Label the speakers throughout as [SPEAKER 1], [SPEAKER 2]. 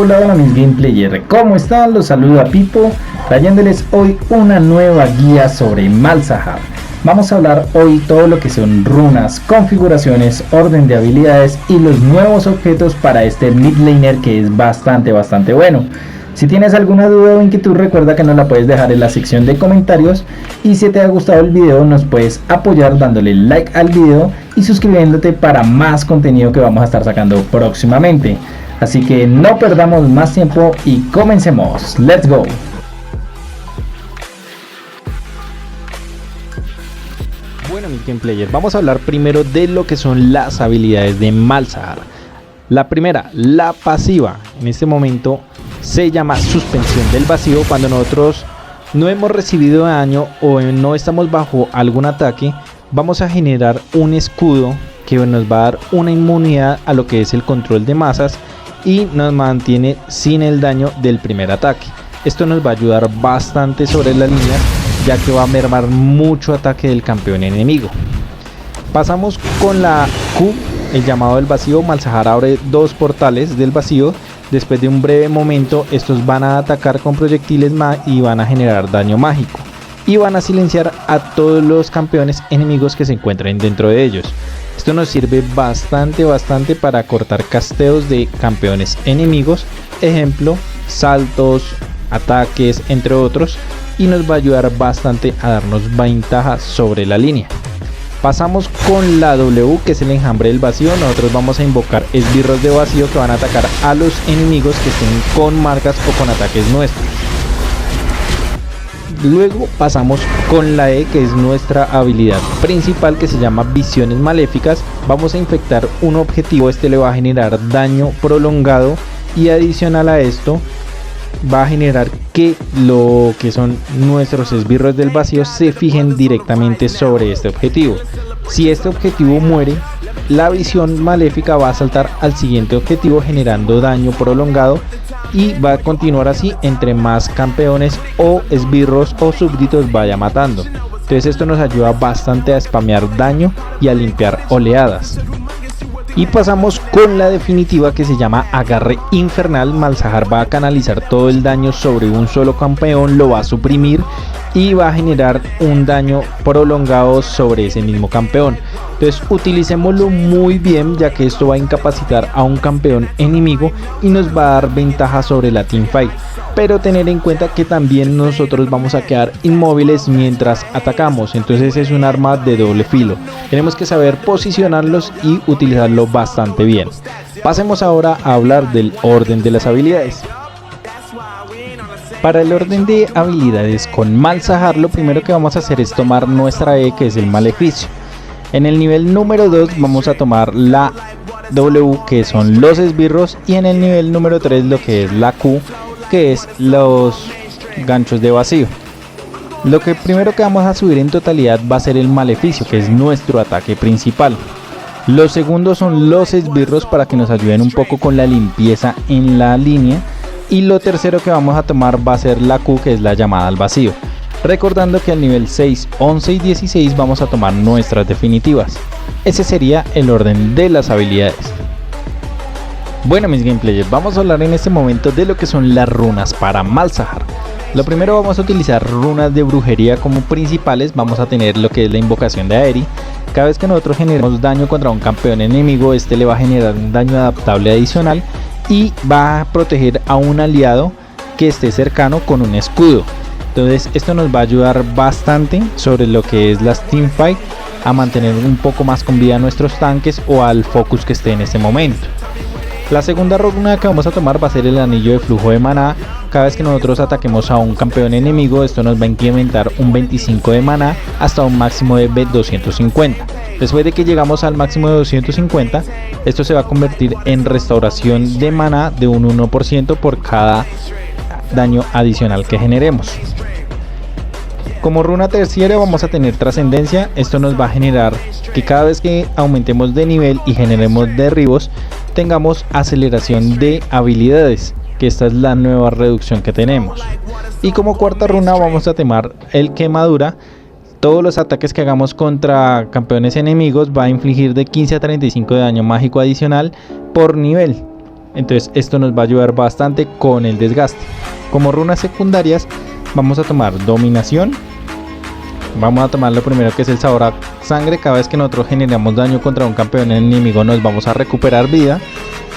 [SPEAKER 1] Hola mis gameplayer, ¿cómo están? Los saluda Pipo, trayéndoles hoy una nueva guía sobre Malzahar. Vamos a hablar hoy todo lo que son runas, configuraciones, orden de habilidades y los nuevos objetos para este mid laner que es bastante bueno. Si tienes alguna duda o inquietud, recuerda que nos la puedes dejar en la sección de comentarios, y si te ha gustado el video nos puedes apoyar dándole like al video y suscribiéndote para más contenido que vamos a estar sacando próximamente. Así que no perdamos más tiempo y comencemos. Let's go. Bueno, mis gameplayers, vamos a hablar primero de lo que son las habilidades de Malzahar. La primera, la pasiva, en este momento se llama suspensión del vacío. Cuando nosotros no hemos recibido daño o no estamos bajo algún ataque, vamos a generar un escudo que nos va a dar una inmunidad a lo que es el control de masas y nos mantiene sin el daño del primer ataque. Esto nos va a ayudar bastante sobre las líneas, ya que va a mermar mucho ataque del campeón enemigo. Pasamos con la Q, el llamado del vacío. Malzahar abre dos portales del vacío. Después de un breve momento, estos van a atacar con proyectiles y van a generar daño mágico, y van a silenciar a todos los campeones enemigos que se encuentren dentro de ellos. Esto nos sirve bastante para cortar casteos de campeones enemigos, ejemplo, saltos, ataques, entre otros, y nos va a ayudar bastante a darnos ventaja sobre la línea. Pasamos con la W, que es el enjambre del vacío. Nosotros vamos a invocar esbirros de vacío que van a atacar a los enemigos que estén con marcas o con ataques nuestros. Luego pasamos con la E, que es nuestra habilidad principal, que se llama visiones maléficas. Vamos a infectar un objetivo, este le va a generar daño prolongado, y adicional a esto va a generar que lo que son nuestros esbirros del vacío se fijen directamente sobre este objetivo. Si este objetivo muere, la visión maléfica va a saltar al siguiente objetivo generando daño prolongado, y va a continuar así entre más campeones o esbirros o súbditos vaya matando. Entonces esto nos ayuda bastante a spamear daño y a limpiar oleadas. Y pasamos con la definitiva, que se llama agarre infernal. Malzahar va a canalizar todo el daño sobre un solo campeón, lo va a suprimir y va a generar un daño prolongado sobre ese mismo campeón. Entonces utilicémoslo muy bien, ya que esto va a incapacitar a un campeón enemigo y nos va a dar ventaja sobre la teamfight. Pero tener en cuenta que también nosotros vamos a quedar inmóviles mientras atacamos, entonces es un arma de doble filo. Tenemos que saber posicionarlos y utilizarlo bastante bien. Pasemos ahora a hablar del orden de las habilidades. Para el orden de habilidades con Malzahar, lo primero que vamos a hacer es tomar nuestra E, que es el maleficio. En el nivel número 2 vamos a tomar la W, que son los esbirros, y en el nivel número 3 lo que es la Q, que es los ganchos de vacío. Lo que primero que vamos a subir en totalidad va a ser el maleficio, que es nuestro ataque principal. Los segundos son los esbirros, para que nos ayuden un poco con la limpieza en la línea. Y lo tercero que vamos a tomar va a ser la Q, que es la llamada al vacío. Recordando que al nivel 6, 11 y 16 vamos a tomar nuestras definitivas. Ese sería el orden de las habilidades. Bueno, mis gameplayers, vamos a hablar en este momento de lo que son las runas para Malzahar. Lo primero, vamos a utilizar runas de brujería como principales. Vamos a tener lo que es la invocación de Aeri. Cada vez que nosotros generemos daño contra un campeón enemigo, este le va a generar un daño adaptable adicional y va a proteger a un aliado que esté cercano con un escudo. Entonces esto nos va a ayudar bastante sobre lo que es las teamfight, a mantener un poco más con vida a nuestros tanques o al focus que esté en este momento. La segunda runa que vamos a tomar va a ser el anillo de flujo de maná. Cada vez que nosotros ataquemos a un campeón enemigo, esto nos va a incrementar un 25 de maná hasta un máximo de 250. Después de que llegamos al máximo de 250, esto se va a convertir en restauración de maná de un 1% por cada daño adicional que generemos. Como runa terciaria vamos a tener trascendencia. Esto nos va a generar que cada vez que aumentemos de nivel y generemos derribos, tengamos aceleración de habilidades, que esta es la nueva reducción que tenemos. Y como cuarta runa vamos a tomar el quemadura. Todos los ataques que hagamos contra campeones enemigos va a infligir de 15 a 35 de daño mágico adicional por nivel. entonces esto nos va a ayudar bastante con el desgaste. Como runas secundarias vamos a tomar dominación. Vamos a tomar lo primero, que es el sabor a sangre. Cada vez que nosotros generamos daño contra un campeón enemigo nos vamos a recuperar vida.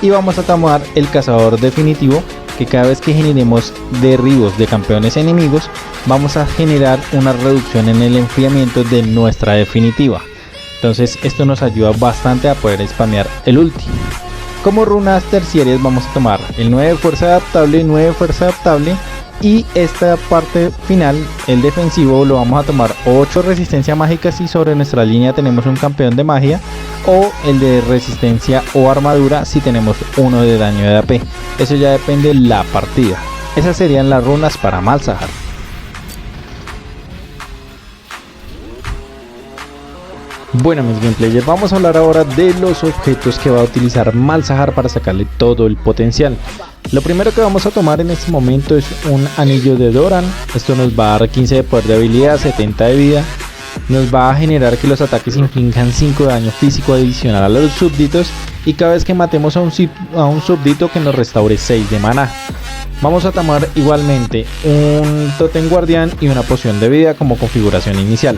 [SPEAKER 1] Y vamos a tomar el cazador definitivo, que cada vez que generemos derribos de campeones enemigos vamos a generar una reducción en el enfriamiento de nuestra definitiva. Entonces esto nos ayuda bastante a poder spamear el ulti. Como runas terciarias vamos a tomar el 9 de fuerza adaptable, 9 de fuerza adaptable, y esta parte final, el defensivo, lo vamos a tomar 8 resistencia mágica si sobre nuestra línea tenemos un campeón de magia, o el de resistencia o armadura si tenemos uno de daño de AP. Eso ya depende de la partida. Esas serían las runas para Malzahar. Bueno, mis gameplayers, vamos a hablar ahora de los objetos que va a utilizar Malzahar para sacarle todo el potencial. Lo primero que vamos a tomar en este momento es un anillo de Doran. Esto nos va a dar 15 de poder de habilidad, 70 de vida. Nos va a generar que los ataques inflijan 5 de daño físico adicional a los súbditos, y cada vez que matemos a un súbdito que nos restaure 6 de maná. Vamos a tomar igualmente un totem guardián y una poción de vida como configuración inicial.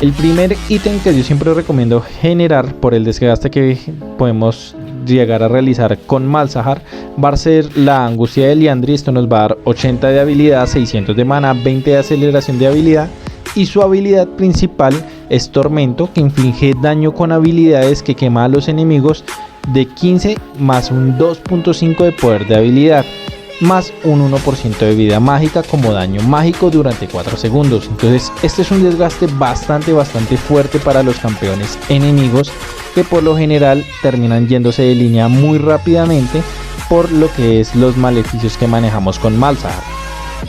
[SPEAKER 1] El primer ítem que yo siempre recomiendo generar por el desgaste que podemos llegar a realizar con Malzahar va a ser la angustia de Liandry. Esto nos va a dar 80 de habilidad, 600 de mana, 20 de aceleración de habilidad, y su habilidad principal es Tormento, que inflige daño con habilidades que quema a los enemigos de 15 más un 2.5 de poder de habilidad, más un 1% de vida mágica como daño mágico durante 4 segundos. Entonces este es un desgaste bastante fuerte para los campeones enemigos, que por lo general terminan yéndose de línea muy rápidamente por lo que es los maleficios que manejamos con Malzahar.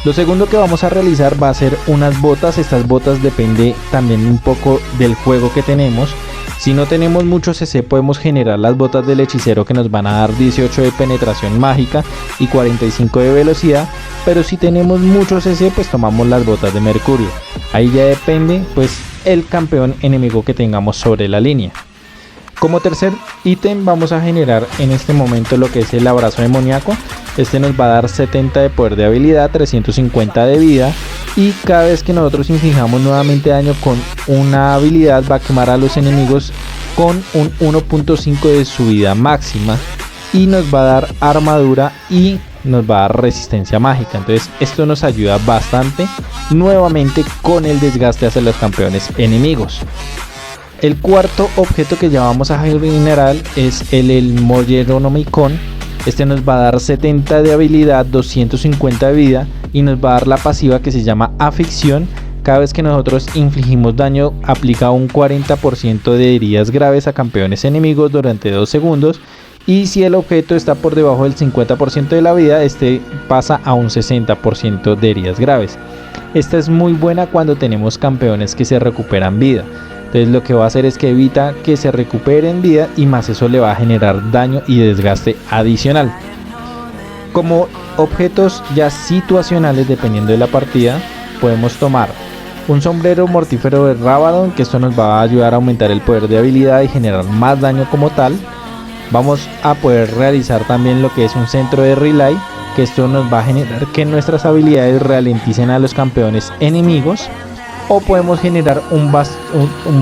[SPEAKER 1] Lo segundo que vamos a realizar va a ser unas botas. Estas botas depende también un poco del juego que tenemos. Si no tenemos mucho CC podemos generar las botas del hechicero, que nos van a dar 18 de penetración mágica y 45 de velocidad, pero si tenemos mucho CC pues tomamos las botas de mercurio. Ahí ya depende pues el campeón enemigo que tengamos sobre la línea. Como tercer ítem vamos a generar en este momento lo que es el abrazo demoníaco. Este nos va a dar 70 de poder de habilidad, 350 de vida, y cada vez que nosotros inflijamos nuevamente daño con una habilidad va a quemar a los enemigos con un 1.5 de su vida máxima, y nos va a dar armadura y nos va a dar resistencia mágica. Entonces esto nos ayuda bastante nuevamente con el desgaste hacia los campeones enemigos. El cuarto objeto que ya vamos a generar es el Molleronomicon. Este nos va a dar 70 de habilidad, 250 de vida, y nos va a dar la pasiva que se llama Afición. Cada vez que nosotros infligimos daño aplica un 40% de heridas graves a campeones enemigos durante 2 segundos, y si el objeto está por debajo del 50% de la vida, este pasa a un 60% de heridas graves. Esta es muy buena cuando tenemos campeones que se recuperan vida. Entonces lo que va a hacer es que evita que se recuperen vida, y más eso le va a generar daño y desgaste adicional. Como objetos ya situacionales, dependiendo de la partida, podemos tomar un sombrero mortífero de Rabadon, que esto nos va a ayudar a aumentar el poder de habilidad y generar más daño como tal. Vamos a poder realizar también lo que es un centro de Relay, que esto nos va a generar que nuestras habilidades ralenticen a los campeones enemigos. O podemos generar un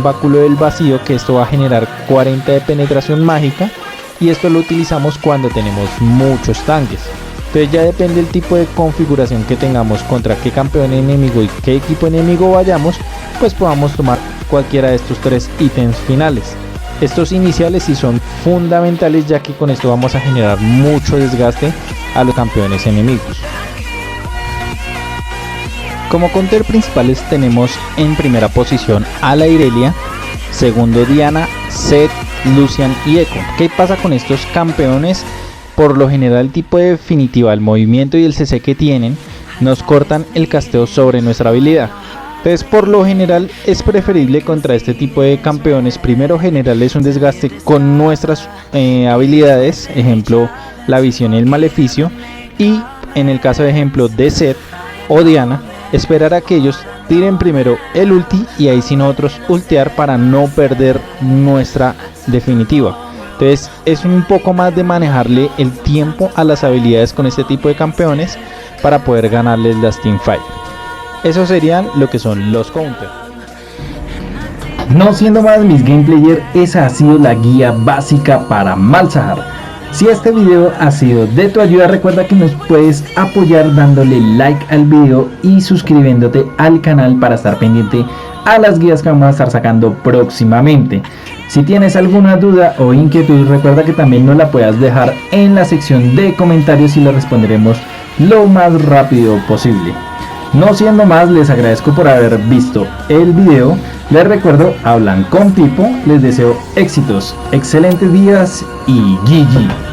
[SPEAKER 1] báculo del vacío, que esto va a generar 40 de penetración mágica, y esto lo utilizamos cuando tenemos muchos tanques. Entonces ya depende del tipo de configuración que tengamos, contra qué campeón enemigo y qué equipo enemigo vayamos, pues podamos tomar cualquiera de estos 3 ítems finales. Estos iniciales sí son fundamentales, ya que con esto vamos a generar mucho desgaste a los campeones enemigos. Como counter principales tenemos en primera posición a la Irelia, segundo Diana, Zed, Lucian y Echo. ¿Qué pasa con estos campeones? Por lo general el tipo de definitiva, el movimiento y el CC que tienen nos cortan el casteo sobre nuestra habilidad. Entonces por lo general es preferible contra este tipo de campeones primero generarles un desgaste con nuestras habilidades, ejemplo la visión y el maleficio, y en el caso de ejemplo de Zed o Diana, esperar a que ellos tiren primero el ulti y ahí sí nosotros ultear para no perder nuestra definitiva. Entonces es un poco más de manejarle el tiempo a las habilidades con este tipo de campeones para poder ganarles las teamfight. Esos serían lo que son los counters.
[SPEAKER 2] No siendo más, mis game player, esa ha sido la guía básica para Malzahar. Si este video ha sido de tu ayuda, recuerda que nos puedes apoyar dándole like al video y suscribiéndote al canal para estar pendiente a las guías que vamos a estar sacando próximamente. Si tienes alguna duda o inquietud, recuerda que también nos la puedas dejar en la sección de comentarios y la responderemos lo más rápido posible. No siendo más, les agradezco por haber visto el video. Les recuerdo, hablan con Pipo. Les deseo éxitos, excelentes días y GG.